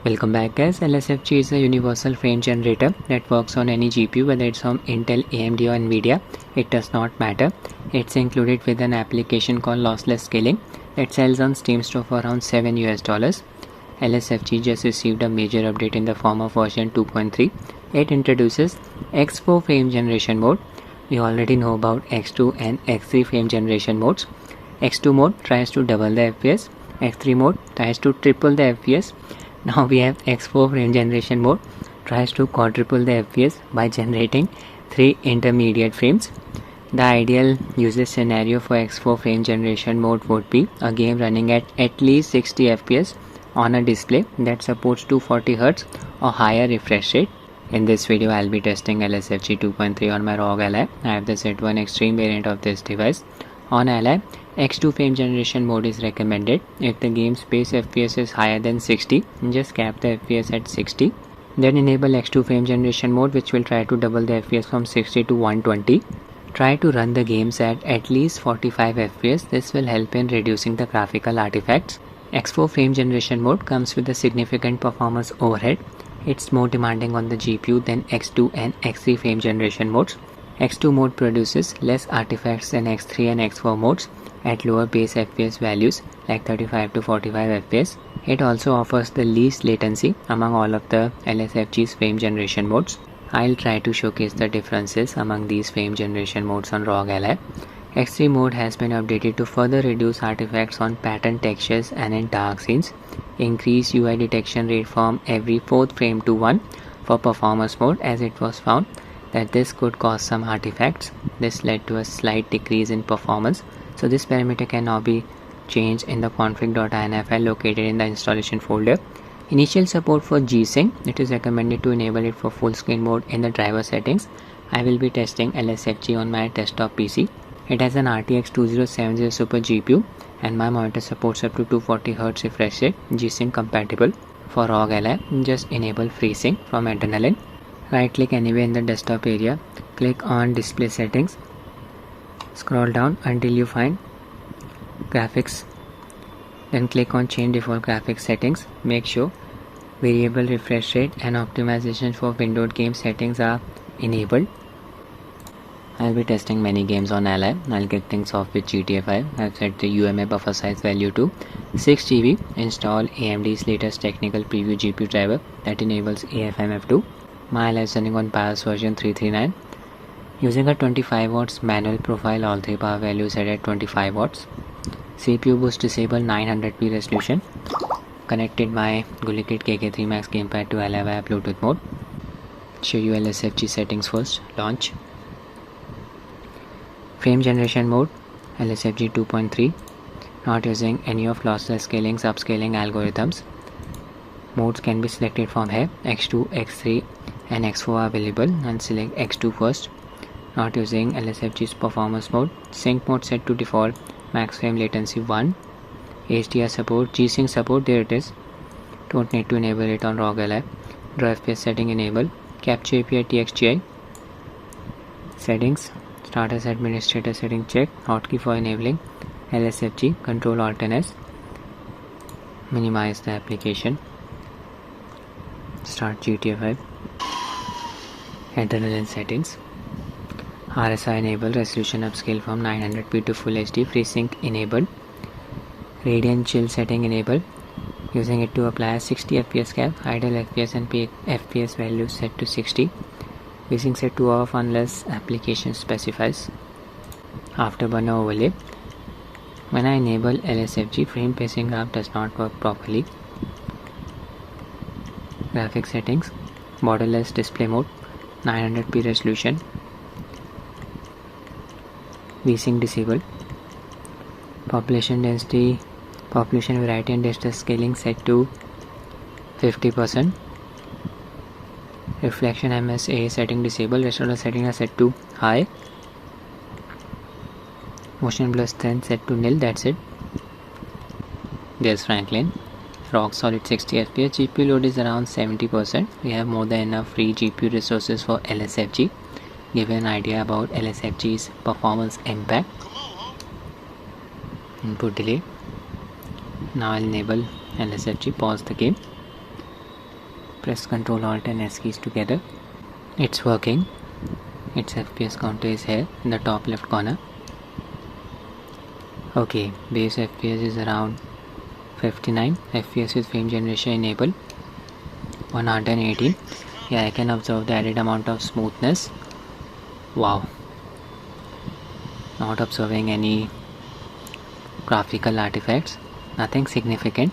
Welcome back guys. LSFG is a universal frame generator that works on any GPU, whether it's from Intel, AMD or Nvidia. It does not matter. It's included with an application called Lossless Scaling that sells on Steam Store for around $7 US. LSFG just received a major update in the form of version 2.3. It introduces X4 frame generation mode. We already know about X2 and X3 frame generation modes. X2 mode tries to double the FPS. X3 mode tries to triple the FPS. Now we have X4 frame generation mode tries to quadruple the FPS by generating 3 intermediate frames. The ideal usage scenario for X4 frame generation mode would be a game running at least 60 FPS on a display that supports 240Hz or higher refresh rate. In this video I'll be testing LSFG 2.3 on my Rog Ally. I have the Z1 Extreme variant of this device. On Ally, X2 frame generation mode is recommended. If the game's base FPS is higher than 60, just cap the FPS at 60. Then enable X2 frame generation mode, which will try to double the FPS from 60 to 120. Try to run the games at least 45 FPS. This will help in reducing the graphical artifacts. X4 frame generation mode comes with a significant performance overhead. It's more demanding on the GPU than X2 and X3 frame generation modes. X2 mode produces less artifacts than X3 and X4 modes at lower base FPS values like 35 to 45 FPS. It also offers the least latency among all of the LSFG's frame generation modes. I'll try to showcase the differences among these frame generation modes on Rog Ally. X3 mode has been updated to further reduce artifacts on pattern textures and in dark scenes. Increase UI detection rate from every 4th frame to 1 for performance mode, as it was found that this could cause some artifacts. This led to a slight decrease in performance. So this parameter can now be changed in the config.ini file located in the installation folder. Initial support for GSYNC. It is recommended to enable it for full screen mode in the driver settings. I will be testing LSFG on my desktop PC. It has an RTX 2070 Super GPU and my monitor supports up to 240Hz refresh rate, GSYNC compatible. For Rog Ally, just enable FreeSync from Adrenaline. Right click anywhere in the desktop area, click on display settings, scroll down until you find graphics, then click on change default graphics settings. Make sure variable refresh rate and optimization for windowed game settings are enabled. I'll be testing many games on Ally. I'll get things off with GTA 5. I've set the UMA buffer size value to 6 GB. Install AMD's latest technical preview GPU driver that enables AFMF2. My Ally is running on BIOS version 339. Using a 25 watts manual profile, all 3 power values set at 25 watts. CPU boost disable 900p resolution. Connected my GuliKit KK3 Max gamepad to Ally via Bluetooth mode. Show you LSFG settings first. Launch. Frame generation mode, LSFG 2.3. Not using any of lossless scaling, subscaling algorithms. Modes can be selected from here. X2, X3 and X4 are available, and select X2 first. Not using LSFG's performance mode. Sync mode set to default, max frame latency 1. HDR support, GSYNC support, there it is. Don't need to enable it on Rog Ally. Draw FPS setting enable. Capture API TXGI. Settings, start as administrator setting check. Hotkey for enabling LSFG, Control Alt and S. Minimize the application. Start GTA 5. Adrenaline settings. RSI enable, resolution upscale from 900p to full HD, FreeSync enabled. Radiant chill setting enabled. Using it to apply a 60 FPS cap, idle FPS and peak FPS values set to 60. VSync set to off unless application specifies. Afterburner overlay. When I enable LSFG, frame pacing graph does not work properly. Graphics settings, borderless display mode, 900p resolution. VSync disabled. Population density, population variety and distance scaling set to 50%. Reflection MSA setting disabled. Rest of the settings are set to high. Motion blur strength set to nil. That's it. There's Franklin. Rock solid 60 FPS. GPU load is around 70%. We have more than enough free GPU resources for LSFG. Give you an idea about LSFG's performance impact. Input delay. Now I'll enable LSFG, pause the game. Press Ctrl Alt and S keys together. It's working. Its FPS counter is here in the top left corner. Okay, base FPS is around 59. FPS with frame generation enabled 118. Yeah, I can observe the added amount of smoothness. Wow. Not observing any graphical artifacts. Nothing significant.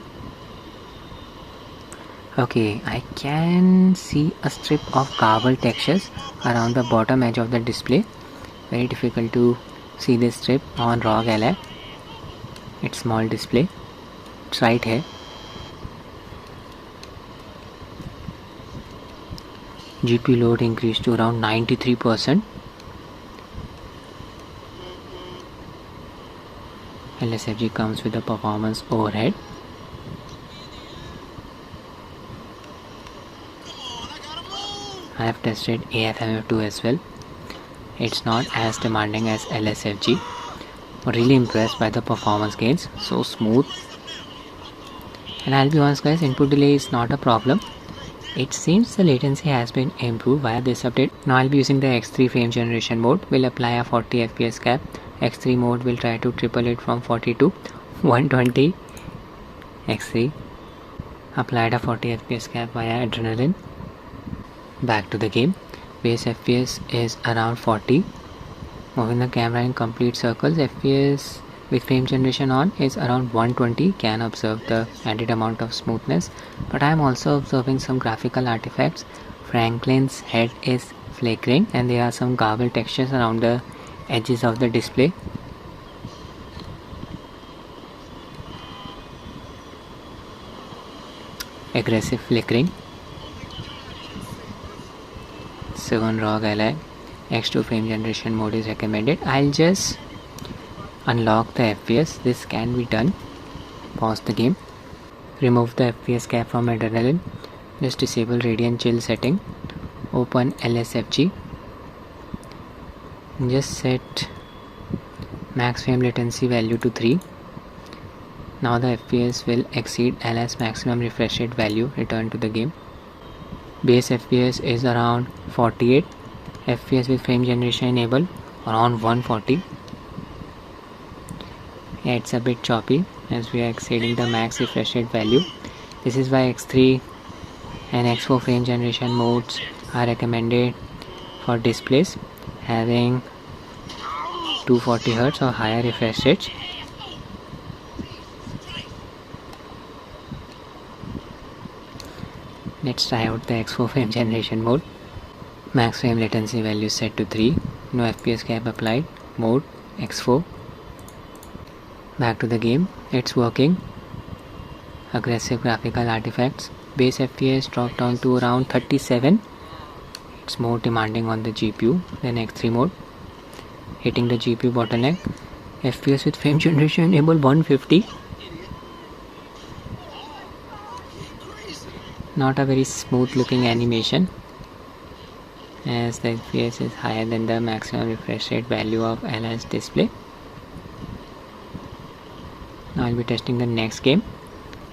Okay, I can see a strip of garbled textures around the bottom edge of the display. Very difficult to see this strip on Rog Ally. It's small display. It's right here. GPU load increased to around 93%. LSFG comes with a performance overhead. I have tested AFMF2 as well. It's not as demanding as LSFG. Really impressed by the performance gains. So smooth. And I'll be honest guys, input delay is not a problem. It seems the latency has been improved via this update. Now I'll be using the X3 frame generation mode. We'll apply a 40 FPS cap. X3 mode will try to triple it from 40 to 120. X3 applied a 40 FPS cap via adrenaline. Back to the game. Base FPS is around 40. Moving the camera in complete circles. FPS with frame generation on is around 120. Can observe the added amount of smoothness, but I am also observing some graphical artifacts. Franklin's head is flickering and there are some garbled textures around the edges of the display. Aggressive flickering. 7 Rog Ally X2 frame generation mode is recommended. I'll just unlock the FPS. This can be done. Pause the game. Remove the FPS cap from adrenaline. Just disable radiant chill setting. Open LSFG. Just set max frame latency value to 3. Now the FPS will exceed LS maximum refresh rate value. Return to the game. Base FPS is around 48. FPS with frame generation enabled around 140. Yeah, it's a bit choppy as we are exceeding the max refresh rate value. This is why X3 and X4 frame generation modes are recommended for displays having 240 Hz or higher refresh rates. Let's try out the X4 frame generation mode. Max frame latency value set to 3. No FPS cap applied. Mode X4. Back to the game. It's working. Aggressive graphical artifacts. Base FPS dropped down to around 37. It's more demanding on the GPU than X3 mode. Hitting the GPU bottleneck. FPS with frame generation enabled 150. Not a very smooth looking animation as the FPS is higher than the maximum refresh rate value of LS display. Now I'll be testing the next game.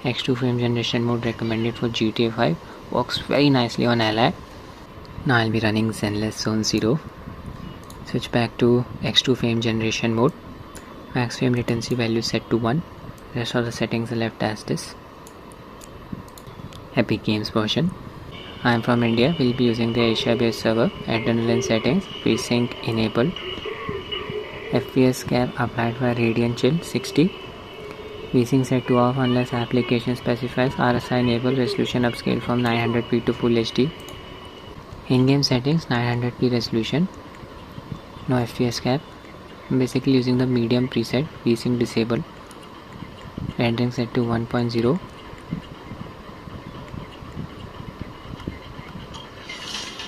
X2 frame generation mode recommended for GTA 5. Works very nicely on Ally. Now I'll be running Zenless Zone 0. Switch back to X2 frame generation mode. Max frame latency value set to 1. Rest of the settings are left as this. Epic Games version. I am from India. We'll be using the Asia based server. Adrenaline settings. GSYNC enabled. FPS cap applied by radiant chill 60. v2.3 set to off unless application specifies. RSI enable. Resolution upscale from 900p to Full HD. In-game settings 900p resolution. No FPS cap. I'm basically using the medium preset. v2.3 disabled. Rendering set to 1.0.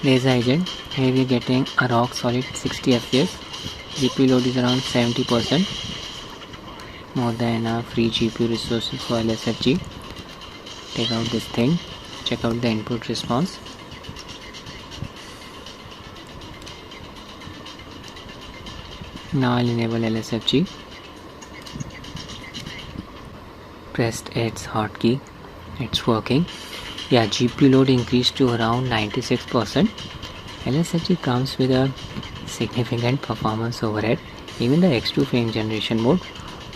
Laser Agent. Here we are getting a rock solid 60 FPS. GPU load is around 70%. More than enough free GPU resources for LSFG. Take out this thing. Check out the input response. Now I'll enable LSFG. Pressed its hotkey. It's working. Yeah, GPU load increased to around 96%. LSFG comes with a significant performance overhead. Even the X2 frame generation mode.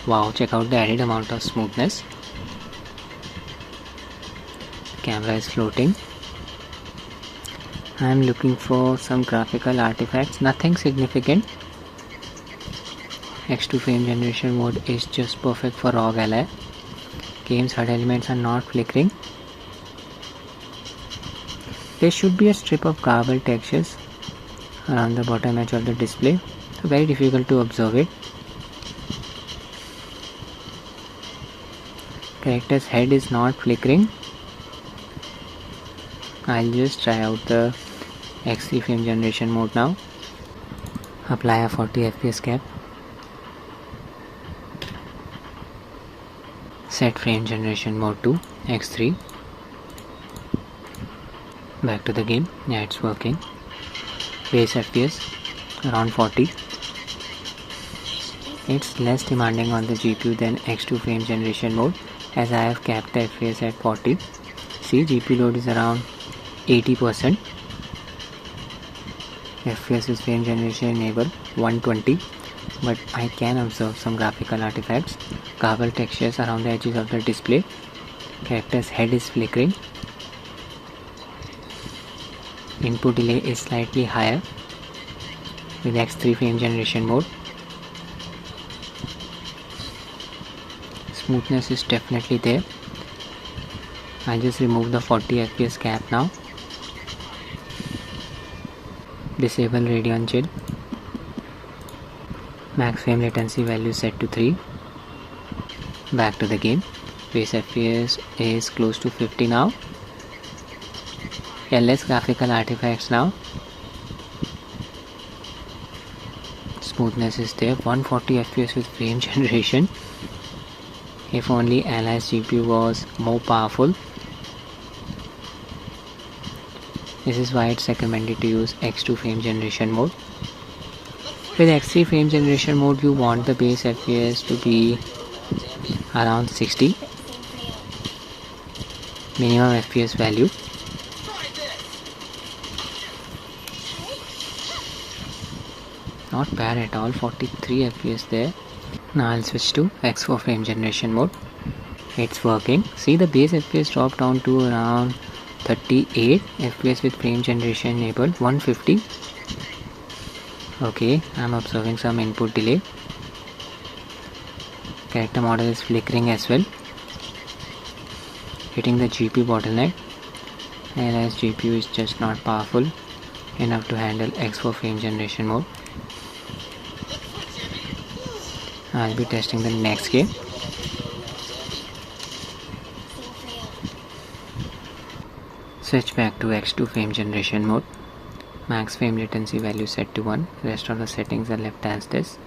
Wow, check out the added amount of smoothness. Camera is floating. I am looking for some graphical artifacts, nothing significant. X2 frame generation mode is just perfect for Rog Ally. Game's HUD elements are not flickering. There should be a strip of garbled textures around the bottom edge of the display, so very difficult to observe it. Character's head is not flickering. I'll just try out the X3 frame generation mode now. Apply a 40 FPS cap. Set frame generation mode to X3. Back to the game. Yeah, it's working. Base FPS around 40. It's less demanding on the GPU than X2 frame generation mode, as I have capped the FPS at 40. See, GPU load is around 80%. FPS with frame generation enable 120, but I can observe some graphical artifacts, garbled textures around the edges of the display. Character's head is flickering. Input delay is slightly higher with X3 frame generation mode. Smoothness is definitely there. I'll just remove the 40 FPS cap now. Disable Radeon chill. Max frame latency value set to 3. Back to the game. Base FPS is close to 50 now. Less graphical artifacts now. Smoothness is there. 140 FPS with frame generation. If only Ally's GPU was more powerful. This is why it's recommended to use X2 frame generation mode. With X3 frame generation mode, you want the base FPS to be around 60. Minimum FPS value. Not bad at all, 43 FPS there. Now I'll switch to X4 frame generation mode. It's working. See, the base FPS dropped down to around 38 FPS with frame generation enabled. 150. Okay, I'm observing some input delay. Character model is flickering as well, hitting the GPU bottleneck. Ally's GPU is just not powerful enough to handle X4 frame generation mode. I'll be testing the next game. Switch back to X2 frame generation mode. Max frame latency value set to 1. Rest of the settings are left as this.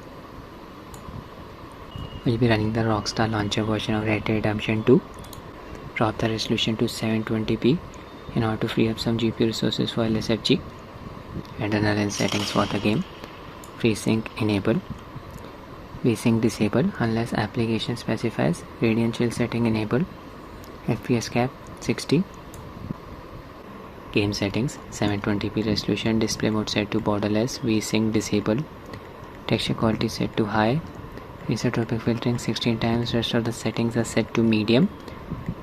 We'll be running the Rockstar launcher version of Red Dead Redemption 2. Drop the resolution to 720p in order to free up some GPU resources for LSFG. Adrenaline settings for the game. FreeSync enable. VSync disable unless application specifies. Radiant chill setting enable. FPS cap 60. Game settings 720p resolution. Display mode set to borderless. VSync disable. Texture quality set to high. Isotropic filtering 16 times. Rest of the settings are set to medium.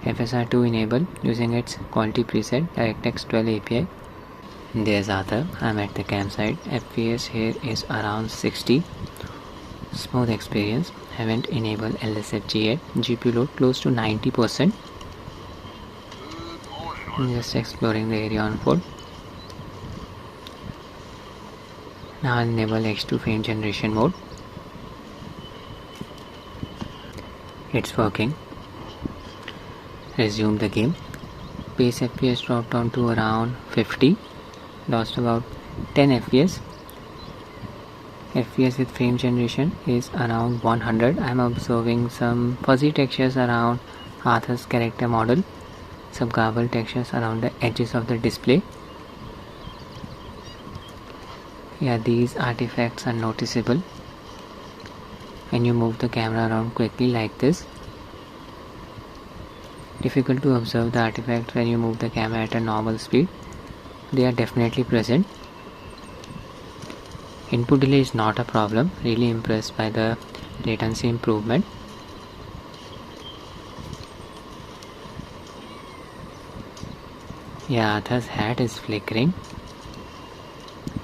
FSR2 enable using its quality preset DirectX 12 API. There's Arthur. I'm at the campsite. FPS here is around 60. Smooth experience. Haven't enabled LSFG yet. GPU load close to 90%. Just exploring the area on foot. Now I'll enable X2 frame generation mode. It's working. Resume the game. Base FPS dropped down to around 50. Lost about 10 FPS. FPS with frame generation is around 100. I'm observing some fuzzy textures around Arthur's character model. Some garbled textures around the edges of the display. Yeah, these artifacts are noticeable when you move the camera around quickly like this. difficult to observe the artifacts when you move the camera at a normal speed. They are definitely present. Input delay is not a problem. Really impressed by the latency improvement. Yeah, Atha's hat is flickering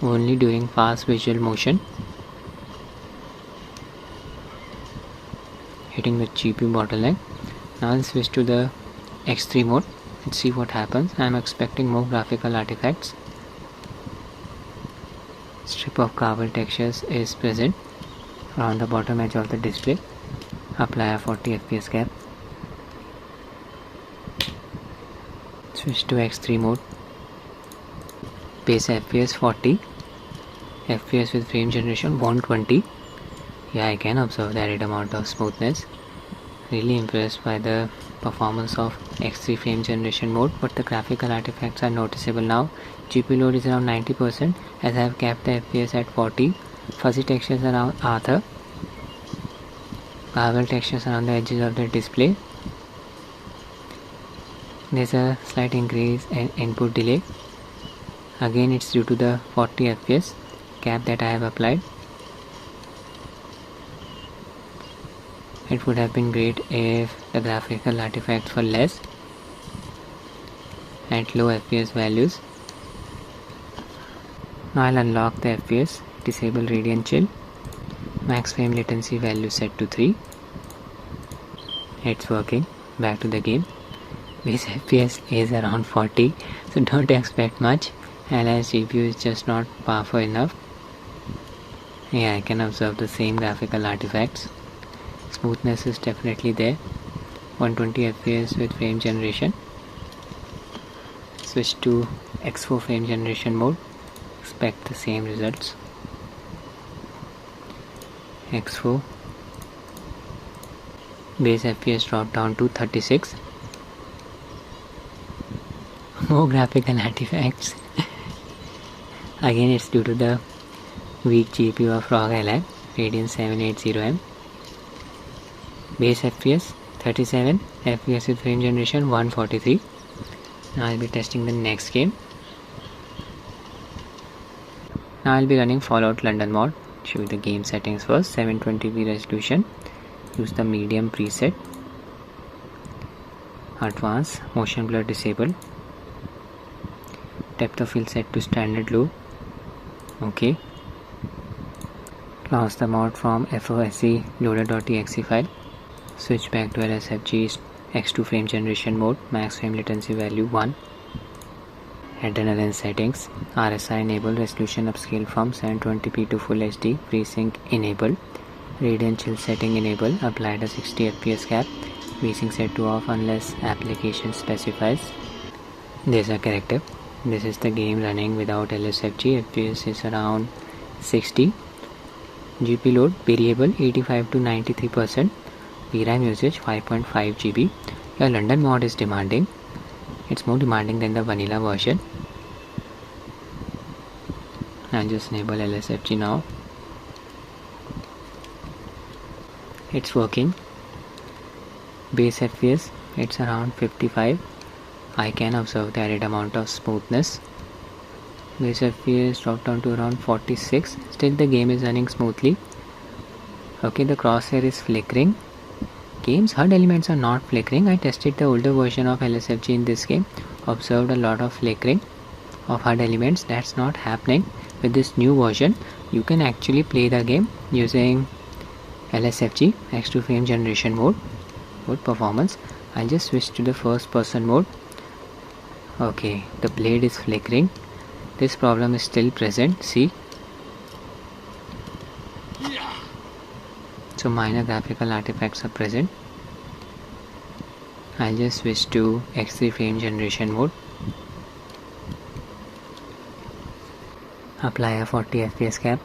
only during fast visual motion, hitting the GPU bottleneck. Now I'll switch to the X3 mode. Let's see what happens. I'm expecting more graphical artifacts. Strip of garbled textures is present around the bottom edge of the display. Apply a 40 FPS cap. Switch to X3 mode. Base FPS 40. FPS with frame generation 120. Yeah, I can observe the added amount of smoothness. Really impressed by the performance of X3 frame generation mode, but the graphical artifacts are noticeable now. GPU load is around 90% as I have kept the FPS at 40. Fuzzy textures around Arthur. Garbled textures around the edges of the display. There's a slight increase in input delay. Again, it's due to the 40 FPS cap that I have applied. It would have been great if the graphical artifacts were less at low FPS values. Now I'll unlock the FPS, disable radiant chill, max frame latency value set to 3. It's working. Back to the game. Base FPS is around 40, so don't expect much. LS GPU is just not powerful enough. Yeah, I can observe the same graphical artifacts. Smoothness is definitely there. 120 FPS with frame generation. Switch to X4 frame generation mode. Expect the same results. X4. Base FPS dropped down to 36. More graphical artifacts. Again, it's due to the weak GPU of Rog Ally Radeon 780M. Base FPS 37, FPS with frame generation 143. Now I'll be testing the next game. Now I'll be running Fallout London mod. Show you the game settings first. 720p resolution. Use the medium preset. Advanced motion blur disabled. Depth of field set to standard low. Okay. Lost the mod from FOSC loader.exe file. Switch back to LSFG X2 frame generation mode. Max frame latency value 1. Adrenaline settings. RSI enable. Resolution upscale from 720p to full HD. FreeSync enabled. Radiant chill setting enable. Applied a 60 FPS cap. v2.3 set to off unless application specifies. There's a corrective. This is the game running without LSFG. FPS is around 60. GPU load variable 85 to 93%. VRAM usage 5.5 GB. Your London mod is demanding. It's more demanding than the vanilla version. I'll just enable LSFG now. It's working. Base FPS, it's around 55. I can observe the added amount of smoothness. Base FPS dropped down to around 46. Still the game is running smoothly. Okay, the crosshair is flickering. Game's HUD elements are not flickering. I tested the older version of LSFG in this game. Observed a lot of flickering of HUD elements. That's not happening with this new version. You can actually play the game using LSFG X2 frame generation mode. Good performance. I'll just switch to the first person mode. Okay, the blade is flickering. This problem is still present. See? So minor graphical artifacts are present. I'll just switch to X3 frame generation mode. Apply a 40 FPS cap.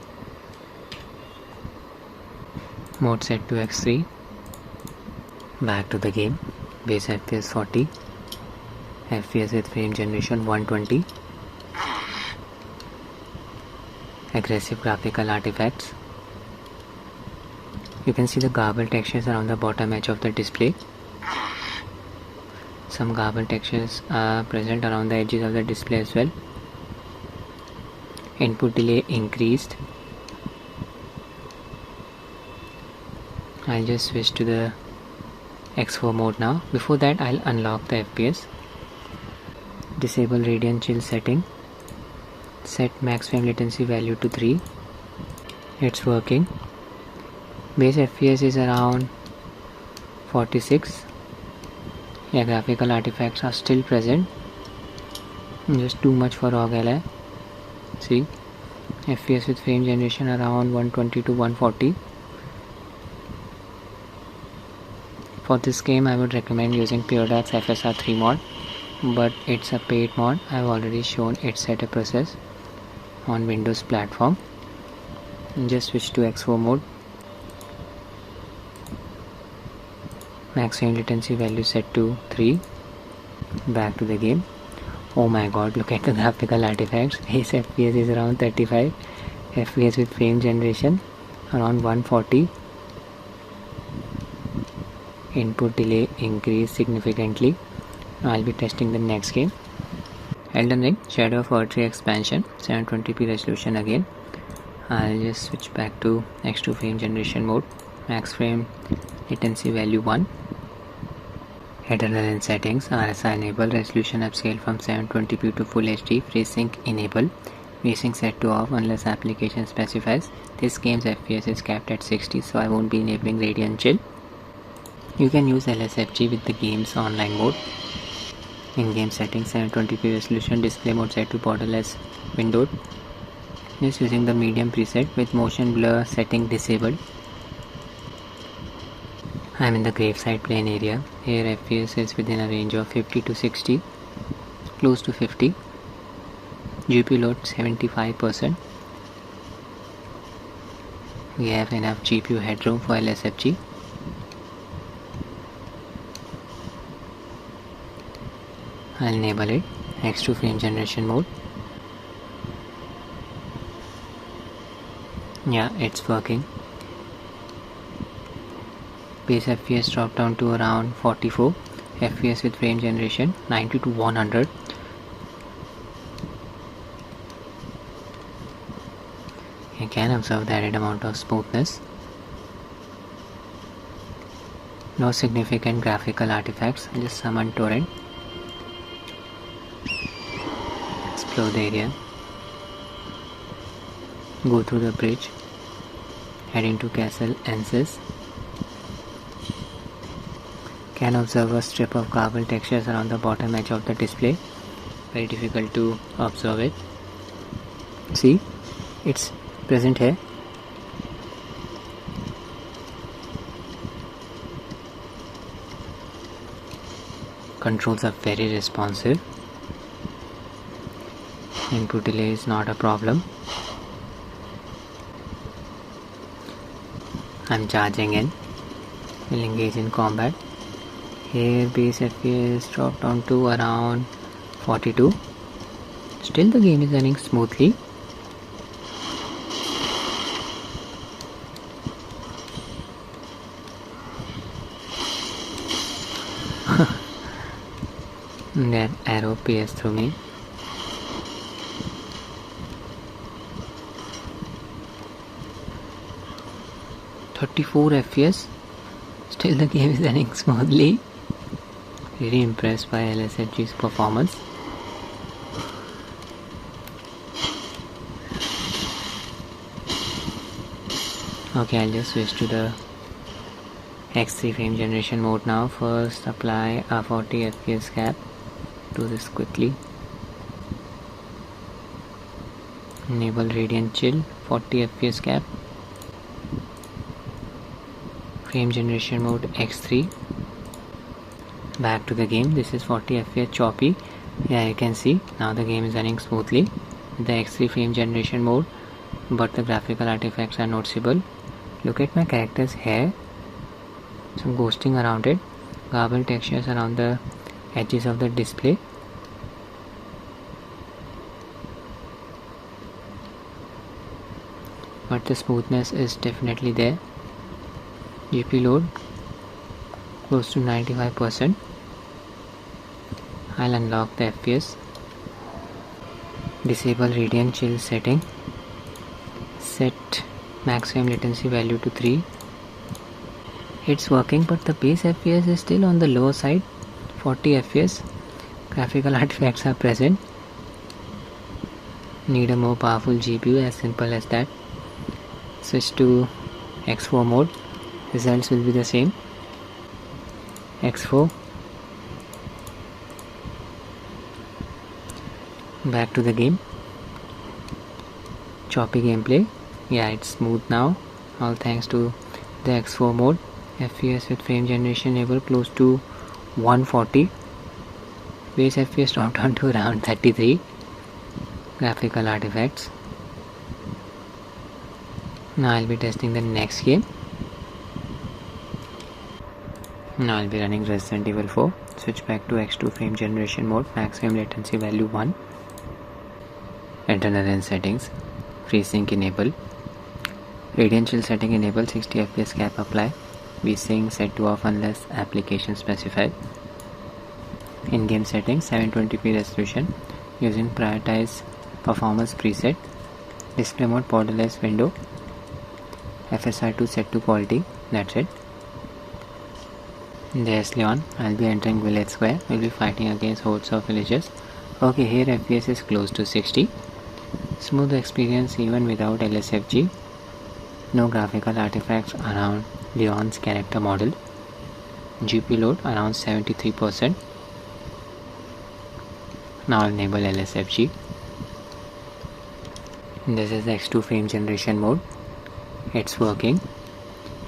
Mode set to X3. Back to the game. Base FPS 40. FPS with frame generation 120. Aggressive graphical artifacts. You can see the garbled textures around the bottom edge of the display. Some garbled textures are present around the edges of the display as well. Input delay increased. I'll just switch to the X4 mode now. Before that, I'll unlock the FPS. Disable radiant chill setting. Set max frame latency value to 3. It's working. Base FPS is around 46. Yeah, graphical artifacts are still present. Just too much for Rog Ally. See, FPS with frame generation around 120 to 140. For this game, I would recommend using PureDAX FSR3 mod, but it's a paid mod. I've already shown its setup process on Windows platform. Just switch to X4 mode. Max frame latency value set to 3. Back to the game. Oh my god, look at the graphical artifacts. Base FPS is around 35. FPS with frame generation around 140. Input delay increased significantly. I'll be testing the next game. Elden Ring, Shadow of War 3 expansion, 720p resolution again. I'll just switch back to X2 frame generation mode. Max frame latency value 1. Eternal in settings, RSI enable, resolution upscale from 720p to full HD, FreeSync enable, VSync set to off unless application specifies. This game's FPS is capped at 60, so I won't be enabling radiant chill. You can use LSFG with the game's online mode. In-game settings, 720p resolution, display mode set to borderless windowed. Just using the medium preset with motion blur setting disabled. I am in the graveside plane area. Here FPS is within a range of 50 to 60, close to 50. GPU load 75%. We have enough GPU headroom for LSFG. I'll enable it. X2 frame generation mode. Yeah, it's working. Base FPS dropped down to around 44. FPS with frame generation 90 to 100. You can observe the added amount of smoothness. No significant graphical artifacts, just some on torrent. Explore the area. Go through the bridge. Heading to Castle Ensis. Can observe a strip of garbled textures around the bottom edge of the display. Very difficult to observe it. See, it's present here. Controls are very responsive. Input delay is not a problem. I'm charging in. We'll engage in combat. Here base FPS dropped down to around 42. Still the game is running smoothly. That arrow pierced through me. .34 FPS. Still the game is running smoothly. Really impressed by LSFG's performance. Okay, I'll just switch to the X3 frame generation mode now. First apply a 40 FPS cap. Do this quickly. Enable radiant chill, 40 FPS cap. Frame generation mode X3. Back to the game. This is 40 FPS choppy. Yeah, you can see now the game is running smoothly with the X3 frame generation mode, but the graphical artifacts are noticeable. Look at my character's hair. Some ghosting around it. Garbled textures around the edges of the display. But the smoothness is definitely there. GPU load close to 95%. I'll unlock the FPS, disable radiant chill setting, set maximum latency value to 3. It's working, but the base FPS is still on the low side, 40 FPS. Graphical artifacts are present. Need a more powerful GPU, as simple as that. Switch to X4 mode, results will be the same. X4, back to the game. Choppy gameplay, yeah, it's smooth now, all thanks to the X4 mode. FPS with frame generation level close to 140. Base FPS dropped down to around 33. Graphical artifacts. Now I'll be testing the next game. Now I'll be running Resident Evil 4. Switch back to X2 frame generation mode, maximum latency value 1. Internal range settings. FreeSync enable. Radiant chill setting enable, 60 FPS cap apply. v2.3 set to off unless application specified. In-game settings, 720p resolution using prioritize performance preset. Display mode borderless window. FSR2 set to quality. That's it. There's Leon. I'll be entering village square. We'll be fighting against hordes of villagers. Okay, here FPS is close to 60. Smooth experience even without LSFG. No graphical artifacts around Leon's character model. GPU load around 73%. Now I'll enable LSFG. This is the X2 frame generation mode. It's working.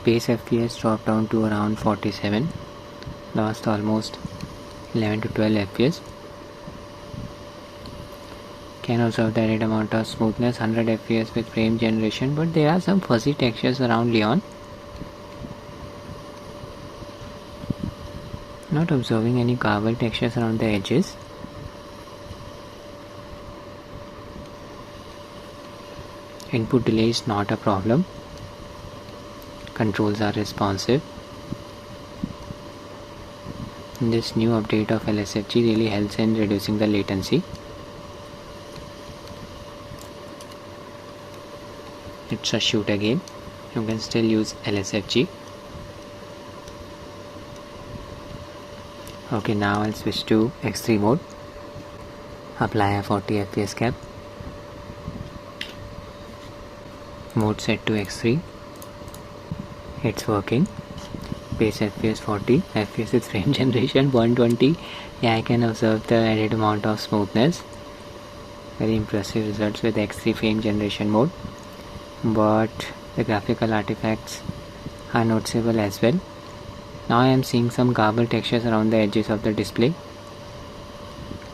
Base FPS dropped down to around 47. Lost almost 11 to 12 FPS. Can observe the added amount of smoothness, 100 FPS with frame generation, but there are some fuzzy textures around Leon. Not observing any garbled textures around the edges. Input delay is not a problem. Controls are responsive. This new update of LSFG really helps in reducing the latency. It's a shooter game. You can still use LSFG. Okay, now I'll switch to X3 mode. Apply a 40 FPS cap. Mode set to X3. It's working. Base FPS 40. FPS with frame generation 120. Yeah, I can observe the added amount of smoothness. Very impressive results with X3 frame generation mode. But the graphical artifacts are noticeable as well. Now I am seeing some garbled textures around the edges of the display.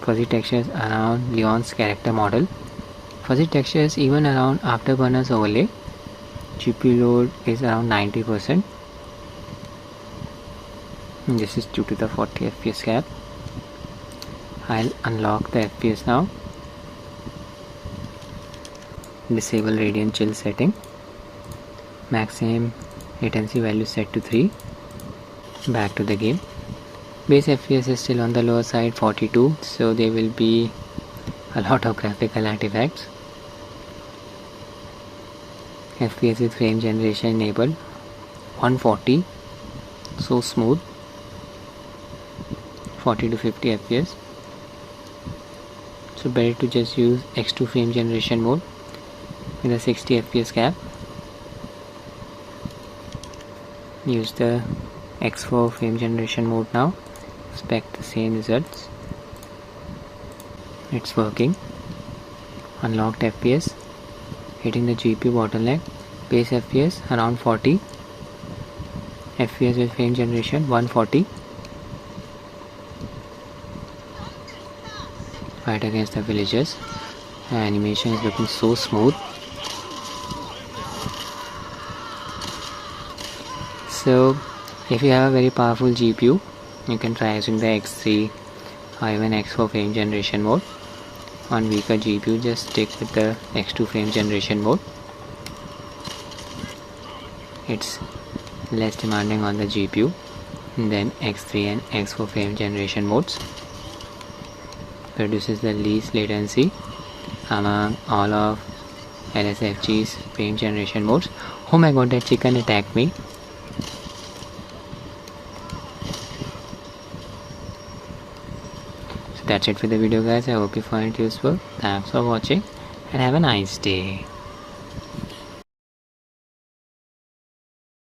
Fuzzy textures around Leon's character model. Fuzzy textures even around Afterburner's overlay. GPU load is around 90%. This is due to the 40 FPS cap. I'll unlock the FPS now. Disable radiant chill setting. Maximum latency value set to 3. Back to the game. Base FPS is still on the lower side, 42, so there will be a lot of graphical artifacts. FPS with frame generation enabled, 140, so smooth. 40 to 50 FPS. So better to just use X2 frame generation mode with a 60 FPS cap. Use the X4 frame generation mode now. Expect the same results. It's working. Unlocked FPS. Hitting the GPU bottleneck. Base FPS around 40. FPS with frame generation 140. Fight against the villagers. The animation is looking so smooth. So if you have a very powerful GPU, you can try using the X3 or even X4 frame generation mode. On weaker GPU, just stick with the X2 frame generation mode. It's less demanding on the GPU than X3 and X4 frame generation modes. produces the least latency among all of LSFG's frame generation modes. Oh my god, that chicken attacked me. So that's it for the video guys. I hope you find it useful. Thanks for watching and have a nice day.